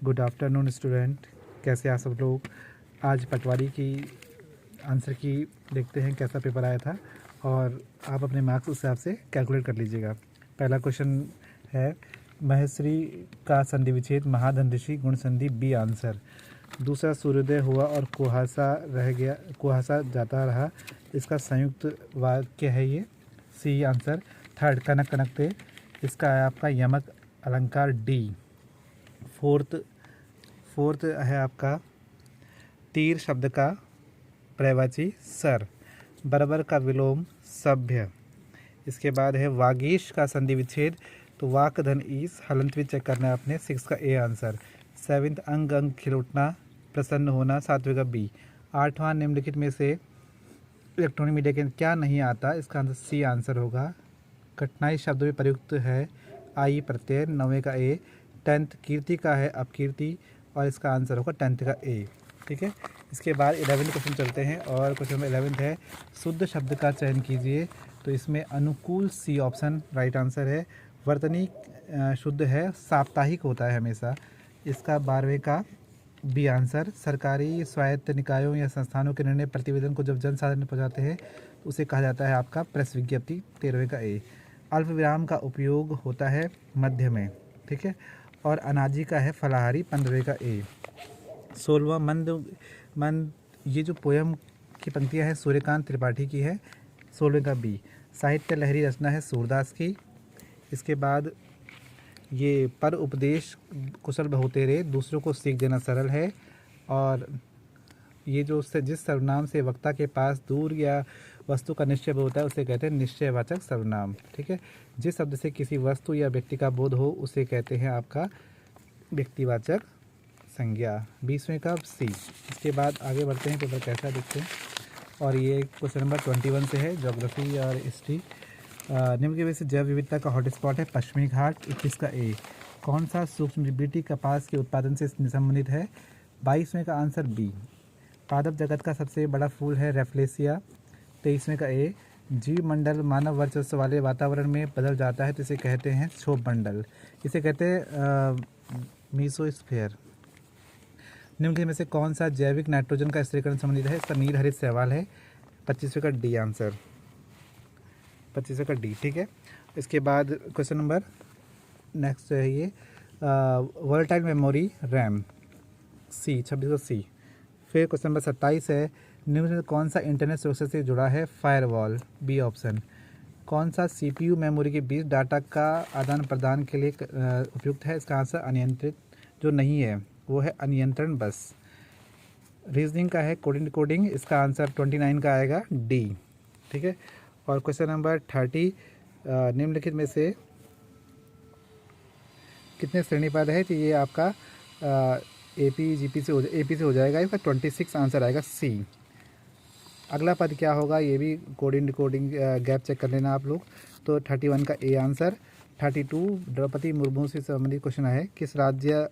Good afternoon student, कैसे आप सब लोग। आज पटवारी की आंसर की देखते हैं कैसा पेपर आया था और आप अपने मार्क्स उस हिसाब से कैलकुलेट कर लीजिएगा। पहला क्वेश्चन है महेश्वरी का संधि विच्छेद महाधन ऋषि गुण संधि बी आंसर। दूसरा सूर्योदय हुआ और कुहासा रह गया, कुहासा जाता रहा, इसका संयुक्त वाक्य है ये सी आंसर। थर्ड कनक कनकते, इसका है आपका यमक अलंकार डी। फोर्थ है आपका तीर शब्द का पर्यायवाची सर। बराबर का विलोम सभ्य। इसके बाद है वागीश का संधि विच्छेद, तो वाक धन ईस हलंत भी चेक करना है आपने, 6 का ए आंसर। 7th अंग अंग खिल उठना प्रसन्न होना, 7वें का बी। 8वां निम्नलिखित में से इलेक्ट्रॉनिक मीडिया के क्या नहीं आता, इसका आंसर सी आंसर होगा। कठिनाई शब्द में प्रयुक्त है आई प्रत्यय, 9वें का ए। 10th कीर्ति का है अपकीर्ति और इसका आंसर होगा 10th का ए। ठीक है, इसके बाद 11th क्वेश्चन चलते हैं और क्वेश्चन नंबर 11th है शुद्ध शब्द का चयन कीजिए, तो इसमें अनुकूल सी ऑप्शन राइट आंसर है। वर्तनी शुद्ध है, साप्ताहिक होता है हमेशा, इसका 12वें का बी आंसर। सरकारी स्वायत्त निकायों या संस्थानों के निर्णय प्रतिवेदन को जब जन साधारण में पहुँचाते हैं तो उसे कहा जाता है आपका प्रेस विज्ञप्ति, 13वें का ए। अल्प विराम का उपयोग होता है मध्य में, ठीक है, और अनाजी का है फलाहारी, 15वें का ए। 16वां मंद ये जो पोयम की पंक्तियां हैं सूर्यकांत त्रिपाठी की है, 16वें का बी। साहित्य लहरी रचना है सूरदास की। इसके बाद ये पर उपदेश कुशल बहुतेरे, दूसरों को सीख देना सरल है। और ये जो जिस सर्वनाम से वक्ता के पास दूर या वस्तु का निश्चय होता है उसे कहते हैं निश्चयवाचक सर्वनाम। ठीक है, जिस शब्द से किसी वस्तु या व्यक्ति का बोध हो उसे कहते हैं आपका व्यक्तिवाचक संज्ञा, 20वें का सी। इसके बाद आगे बढ़ते हैं, पेपर कैसा देखते हैं। और ये क्वेश्चन नंबर 21 से है, ज्योग्राफी और हिस्ट्री। निम्न के वजह से जैव विविधता का हॉटस्पॉट है पश्चिमी घाट, 21 का ए। कौन सा सूक्ष्म बीटी कपास के उत्पादन से संबंधित है, 22वें का आंसर बी। पादप जगत का सबसे बड़ा फूल है रेफ्लेसिया, 23वें का ए। जीव मंडल मानव वर्चस्व वाले वातावरण में बदल जाता है तो इसे कहते हैं क्षोभ मंडल, इसे कहते हैं मीसोस्फीयर। निम्न में से कौन सा जैविक नाइट्रोजन का स्थिरीकरण संबंधित है, इसका नील हरित सवाल है, 25वें का डी आंसर, 25वें का डी। ठीक है, इसके बाद क्वेश्चन नंबर नेक्स्ट है ये वर्टाइल मेमोरी रैम, सी, 26 का सी। फिर क्वेश्चन नंबर 27 है निम्न में कौन सा इंटरनेट सुरक्षा से जुड़ा है, फायरवॉल, बी ऑप्शन। कौन सा सीपीयू मेमोरी के बीच डाटा का आदान प्रदान के लिए उपयुक्त है, इसका आंसर अनियंत्रित जो नहीं है वो है अनियंत्रण बस। रीजनिंग का है कोडिंग कोडिंग, इसका आंसर 29 का आएगा डी। ठीक है, और क्वेश्चन नंबर 30 निम्नलिखित में से कितने श्रेणी पद है, तो ये आपका एपी जीपी से एपी से हो जाएगा, इसका 26 आंसर आएगा सी। अगला पद क्या होगा ये भी कोडिंग कोडिंग गैप चेक कर लेना आप लोग, तो 31 का ए आंसर। 32 द्रौपदी मुर्मू से संबंधित क्वेश्चन है, किस राज्य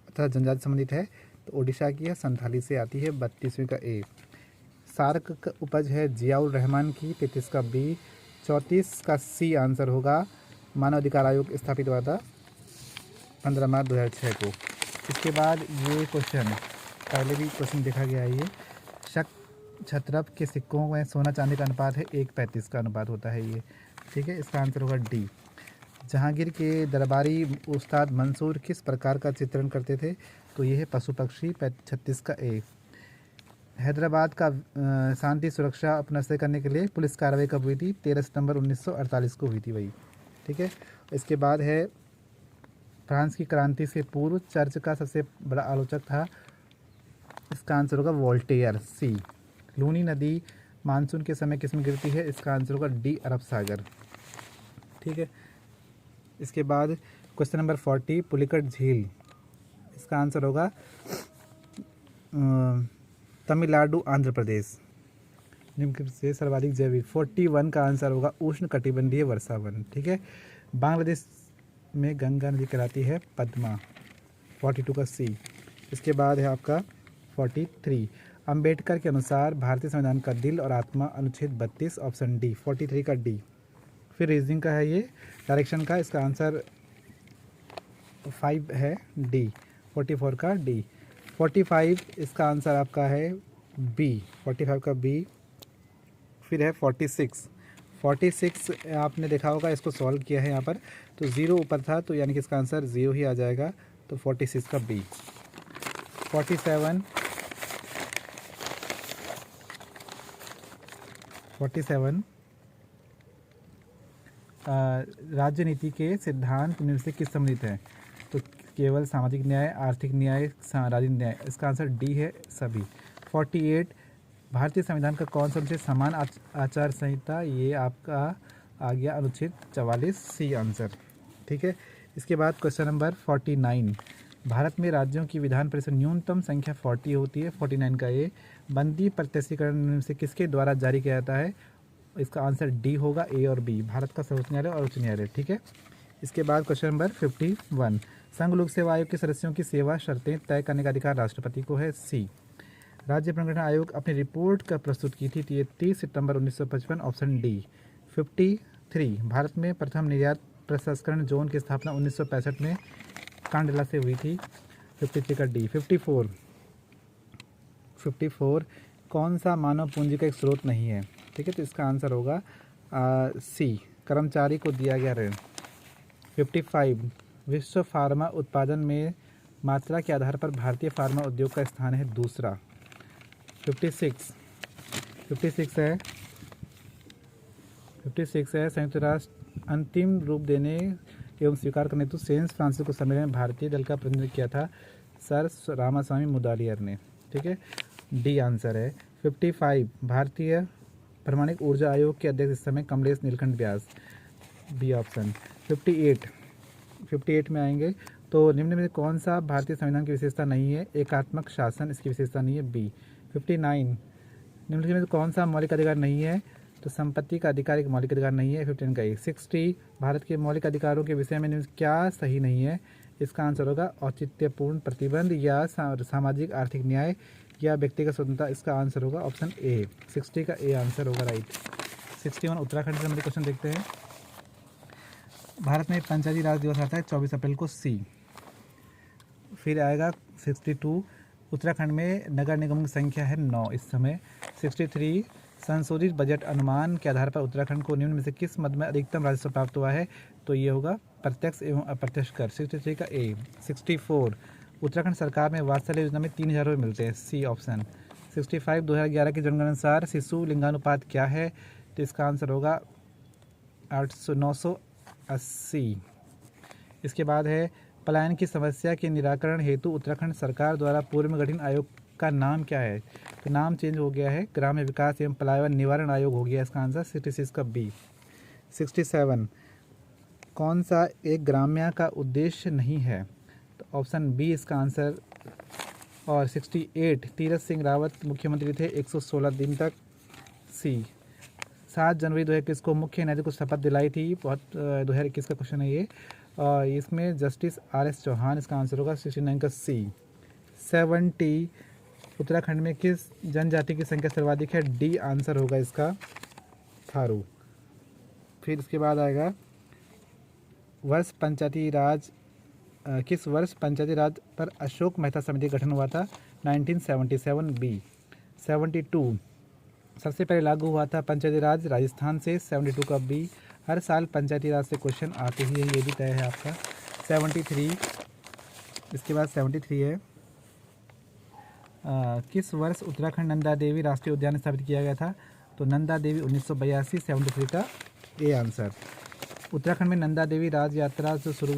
तथा जनजाति संबंधित है, तो ओडिशा की है, संथाली से आती है, 32वें का ए। सार्क का उपज है जियाउर रहमान की, 33 का बी। 34 का सी आंसर होगा, मानव अधिकार आयोग स्थापित हुआ था 15 मार्च 2006 को। इसके बाद ये क्वेश्चन पहले भी क्वेश्चन देखा गया है, ये शक छत्रप के सिक्कों में सोना चांदी का अनुपात है 1:35 का अनुपात होता है ये। ठीक है, इसका आंसर होगा डी। जहांगीर के दरबारी उस्ताद मंसूर किस प्रकार का चित्रण करते थे, तो ये है पशु पक्षी, 36 का ए। हैदराबाद का शांति सुरक्षा पुनर्स्थापित करने के लिए पुलिस कार्रवाई कब हुई थी, 13 सितंबर 1948 को हुई थी वही। ठीक है, इसके बाद है फ्रांस की क्रांति से पूर्व चर्च का सबसे बड़ा आलोचक था, इसका आंसर होगा वोल्टेयर, सी। लूनी नदी मानसून के समय किस में गिरती है, इसका आंसर होगा डी, अरब सागर। ठीक है, इसके बाद क्वेश्चन नंबर 40 पुलिकट झील, इसका आंसर होगा तमिलनाडु आंध्र प्रदेश। निम्न से सर्वाधिक जैविक, 41 का आंसर होगा उष्ण कटिबंधीय वर्षावन। ठीक है, बांग्लादेश में गंगा नदी कहलाती है पद्मा, 42 का सी। इसके बाद है आपका 43 अंबेडकर के अनुसार भारतीय संविधान का दिल और आत्मा, अनुच्छेद 32, ऑप्शन डी, 43 का डी। फिर रीजनिंग का है ये डायरेक्शन का, इसका आंसर 5 है डी। 44 का डी। 45 इसका आंसर आपका है बी, 45 का बी। फिर है 46। 46 आपने देखा होगा, इसको सॉल्व किया है यहाँ पर, तो ज़ीरो ऊपर था, तो यानी कि इसका आंसर ज़ीरो ही आ जाएगा, तो 46 का बी। 47 राजनीति के सिद्धांत निम्न से किस सम्मिलित है? तो केवल सामाजिक न्याय, आर्थिक न्याय, राजनीतिक न्याय। इसका आंसर डी है सभी। 48 भारतीय संविधान का कौन सा अनुच्छेद समान आचार संहिता, ये आपका आ गया अनुच्छेद 44 सी आंसर। ठीक है। इसके बाद क्वेश्चन नंबर 49, भारत में राज्यों की विधान परिषद न्यूनतम संख्या 40 होती है। 49 का ए, बंदी प्रत्यक्षीकरण निम्न से किसके द्वारा जारी किया जाता है? इसका आंसर डी होगा, ए और बी, भारत का सर्वोच्च न्यायालय और उच्च न्यायालय। ठीक है। इसके बाद क्वेश्चन नंबर 51, संघ लोक सेवा आयोग के सदस्यों की सेवा शर्तें तय करने का अधिकार राष्ट्रपति को है। सी, राज्य प्रगठन आयोग अपनी रिपोर्ट का प्रस्तुत की थी, ये 30 सितंबर 1955, ऑप्शन डी। 53, भारत में प्रथम निर्यात प्रसंस्करण जोन की स्थापना 1965 में कांडला से हुई थी। 53 का डी। 54 कौन सा मानव पूंजी का एक स्रोत नहीं है? ठीक है, तो इसका आंसर होगा सी, कर्मचारी को दिया गया ऋण। 55, विश्व फार्मा उत्पादन में मात्रा के आधार पर भारतीय फार्मा उद्योग का स्थान है दूसरा। 56 है संयुक्त राष्ट्र अंतिम रूप देने एवं स्वीकार करने हेतु सेंस फ्रांसिस्को सम्मेलन में भारतीय दल का प्रतिनिधित्व किया था सर रामास्वामी मुदालियर ने। ठीक है, डी आंसर है। 55, भारतीय परमाणु ऊर्जा आयोग के अध्यक्ष इस समय कमलेश नीलकंठ व्यास, बी ऑप्शन। 58 में आएंगे, तो निम्न में कौन सा भारतीय संविधान की विशेषता नहीं है? एकात्मक शासन इसकी विशेषता नहीं है, बी। 59, निम्न में कौन सा मौलिक अधिकार नहीं है? तो संपत्ति का अधिकार एक मौलिक अधिकार नहीं है। 15 का 60, भारत के मौलिक अधिकारों के विषय में क्या सही नहीं है? इसका आंसर होगा औचित्यपूर्ण प्रतिबंध या सामाजिक आर्थिक न्याय या व्यक्तिगत स्वतंत्रता। इसका आंसर होगा ऑप्शन ए, 60 का ए आंसर होगा राइट। 61 उत्तराखंड से हमारे क्वेश्चन देखते हैं। भारत में पंचायती राज दिवस आता है 24 अप्रैल को, सी। फिर आएगा 62, उत्तराखंड में नगर निगमों की संख्या है 9 इस समय। 63, संशोधित बजट अनुमान के आधार पर उत्तराखंड को निम्न में से किस मद में अधिकतम राजस्व प्राप्त हुआ है? तो ये होगा प्रत्यक्ष एवं अप्रत्यक्ष कर। 63 का ए। 64, उत्तराखंड सरकार में वात्सल्य योजना में 3000 रुपये मिलते हैं, सी ऑप्शन। 65, 2011 की जनगणना अनुसार शिशु लिंगानुपात क्या है? तो इसका आंसर होगा 980। इसके बाद है पलायन की समस्या के निराकरण हेतु उत्तराखंड सरकार द्वारा पूर्व में गठित आयोग का नाम क्या है? तो नाम चेंज हो गया है, ग्राम्य विकास एवं पलायन निवारण आयोग हो गया। इसका आंसर 66 का बी। 67, कौन सा एक ग्राम्य का उद्देश्य नहीं है? तो ऑप्शन बी इसका आंसर। और 68, तीरथ सिंह रावत मुख्यमंत्री थे 116 दिन तक, सी। 7 जनवरी 2021 को मुख्य न्यायाधीश को शपथ दिलाई थी, बहुत 2021 का क्वेश्चन है ये, और इसमें जस्टिस RS चौहान, इसका आंसर होगा 69 का सी। 70, उत्तराखंड में किस जनजाति की संख्या सर्वाधिक है? डी आंसर होगा इसका, थारू। फिर इसके बाद आएगा वर्ष पंचायती राज, किस वर्ष पंचायती राज पर अशोक मेहता समिति का गठन हुआ था? 1977, बी। 72, सबसे पहले लागू हुआ था पंचायती राज राजस्थान से, 72 का बी। हर साल पंचायती राज से क्वेश्चन आते ही है, ये भी तय है आपका। 73, इसके बाद 73 है किस वर्ष उत्तराखंड नंदा देवी राष्ट्रीय उद्यान स्थापित किया गया था? तो नंदा देवी 1982, 73 का ए आंसर। उत्तराखंड में नंदा देवी राज यात्रा जो शुरू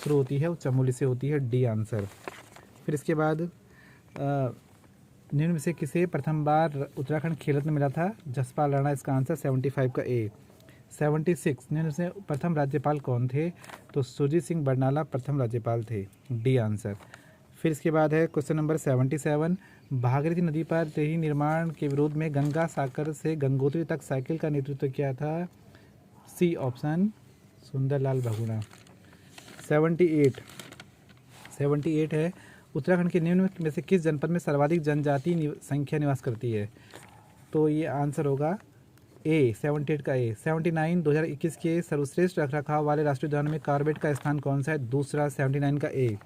होती है वो चमोली से होती है, डी आंसर। फिर इसके बाद निम्न में से किसे प्रथम बार उत्तराखंड खेल रत्न मिला था? जसपाल राणा, इसका आंसर 75 का ए। 76, निम्न से प्रथम राज्यपाल कौन थे? तो सुरजीत सिंह बरनाला प्रथम राज्यपाल थे, डी आंसर। फिर इसके बाद है क्वेश्चन नंबर 77, भागीरथी नदी पर तेही निर्माण के विरोध में गंगा सागर से गंगोत्री तक साइकिल का नेतृत्व किया था? C option, Sundarlal Bahuguna. 78 है उत्तराखंड के निम्न में से किस जनपद में सर्वाधिक जनजाति संख्या निवास करती है? तो ये आंसर होगा ए, 78 का ए। 79, 2021 के सर्वश्रेष्ठ रखरखाव वाले राष्ट्रीय उद्यान में कॉर्बेट का स्थान कौन सा है? दूसरा, 79 का ए।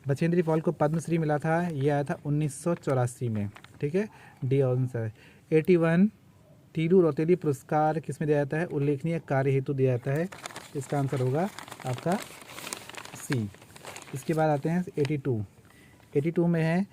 बछेंद्री पाल को पद्मश्री मिला था, ये आया था 1984 में। ठीक है, डी आंसर। 81 तीरू रौतेली पुरस्कार किस में दिया जाता है? उल्लेखनीय कार्य हेतु दिया जाता है। इसका आंसर होगा आपका सी। इसके बाद आते हैं 82 में है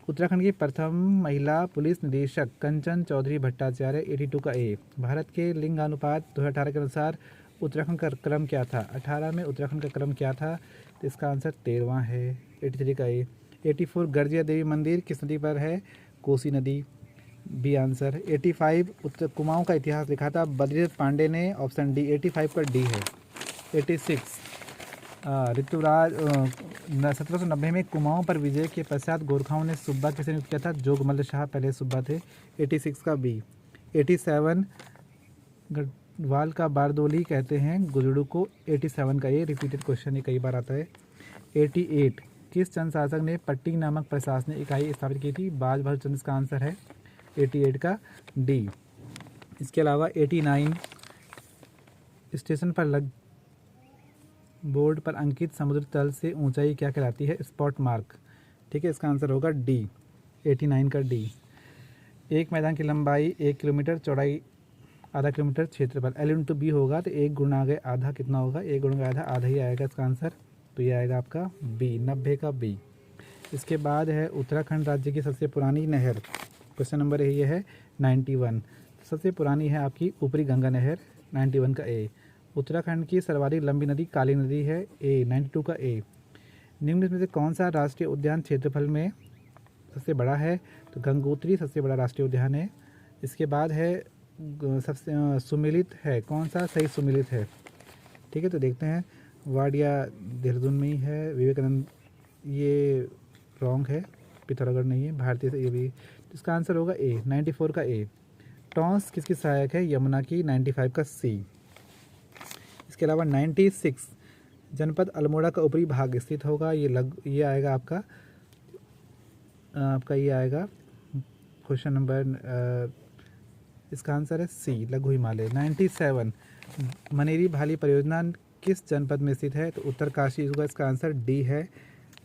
उत्तराखंड की प्रथम महिला पुलिस निदेशक कंचन चौधरी भट्टाचार्य। 82 का ए। भारत के लिंगानुपात 2018 के अनुसार उत्तराखंड का क्रम क्या था? 18 में उत्तराखंड का क्रम क्या था? तो इसका आंसर 13वां है। 83 का ए। 84 गर्जिया देवी मंदिर किस नदी पर है? कोसी नदी, बी आंसर। 85 उत्तर कुमाऊं का इतिहास लिखा था बद्रीदत्त पांडे ने, ऑप्शन डी। 85 का डी है। 86 ऋतुराज 1790 में कुमाऊं पर विजय के पश्चात गोरखाओं ने सुब्बा किसे नियुक्त किया था? जोगमल्ल शाह पहले सुब्बा थे। 86 का बी। 87 गढ़वाल का बारदोली कहते हैं गुजड़ू को। 87 का ये रिपीटेड क्वेश्चन, ये कई बार आता है। 88 किस चंद शासक ने पट्टी नामक प्रशासनिक इकाई स्थापित की थी? बाज बहादुर चंद इसका आंसर है। 88 का डी। इसके अलावा 89 स्टेशन पर लग बोर्ड पर अंकित समुद्र तल से ऊंचाई क्या कहलाती है? Spot mark. ठीक है, इसका आंसर होगा डी। 89 का डी। एक मैदान की लंबाई 1 किलोमीटर, चौड़ाई आधा किलोमीटर, क्षेत्रफल L इंटू बी होगा तो 1 गुणा आगे आधा कितना होगा? 1 गुणा आधा, आधा ही आएगा इसका आंसर। तो ये आएगा आपका बी, 90 का बी। इसके बाद है उत्तराखंड राज्य की सबसे पुरानी नहर। क्वेश्चन नंबर ये है 91। सबसे पुरानी है आपकी ऊपरी गंगा नहर। 91 का ए। उत्तराखंड की सर्वाधिक लंबी नदी काली नदी है। ए। 92 का ए। निम्न में से कौन सा राष्ट्रीय उद्यान क्षेत्रफल में सबसे बड़ा है? तो गंगोत्री सबसे बड़ा राष्ट्रीय उद्यान है। इसके बाद है सबसे सुमिलित है, कौन सा सही सुमिलित है? ठीक है, तो देखते हैं। वाडिया देहरादून में ही है। विवेकानंद ये रॉन्ग है, पिथौरागढ़ नहीं है। भारतीय से ये भी, तो इसका आंसर होगा ए। 94 का ए। टॉन्स किसकी सहायक है? यमुना की। 95 का सी। इसके अलावा 96 जनपद अल्मोड़ा का ऊपरी भाग स्थित होगा। ये आएगा आपका ये आएगा क्वेश्चन नंबर, इसका आंसर है सी, लघु हिमालय। 97 मनेरी भाली परियोजना किस जनपद में स्थित है? तो उत्तरकाशी होगा, इसका आंसर डी है।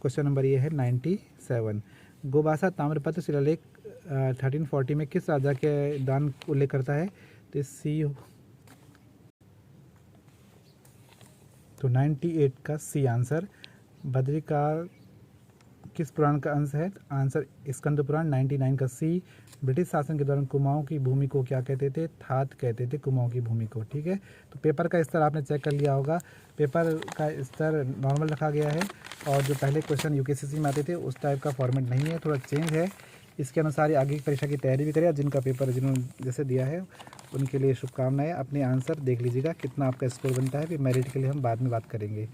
क्वेश्चन नंबर ये है 97। गोबासा ताम्रपत्र शिलालेख 1340 में किस राजा के दान उल्लेख करता है? तो सी, तो 98 का सी आंसर। बद्रिकार किस पुराण का अंश है? आंसर स्कंद पुराण। 99 का सी। ब्रिटिश शासन के दौरान कुमाऊं की भूमि को क्या कहते थे? थात कहते थे कुमाऊं की भूमि को। ठीक है, तो पेपर का स्तर आपने चेक कर लिया होगा। पेपर का स्तर नॉर्मल रखा गया है और जो पहले क्वेश्चन यूकेसीसी में आते थे उस टाइप का फॉर्मेट नहीं है, थोड़ा चेंज है। इसके अनुसार ही आगे की परीक्षा की तैयारी भी करें। और जिनका पेपर जिन्होंने जैसे दिया है उनके लिए शुभकामनाएं। अपने आंसर देख लीजिएगा कितना आपका स्कोर बनता है, फिर मेरिट के लिए हम बाद में बात करेंगे।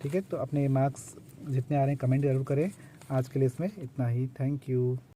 ठीक है, तो अपने मार्क्स जितने आ रहे हैं कमेंट जरूर करें। आज के लिए इसमें इतना ही। Thank you.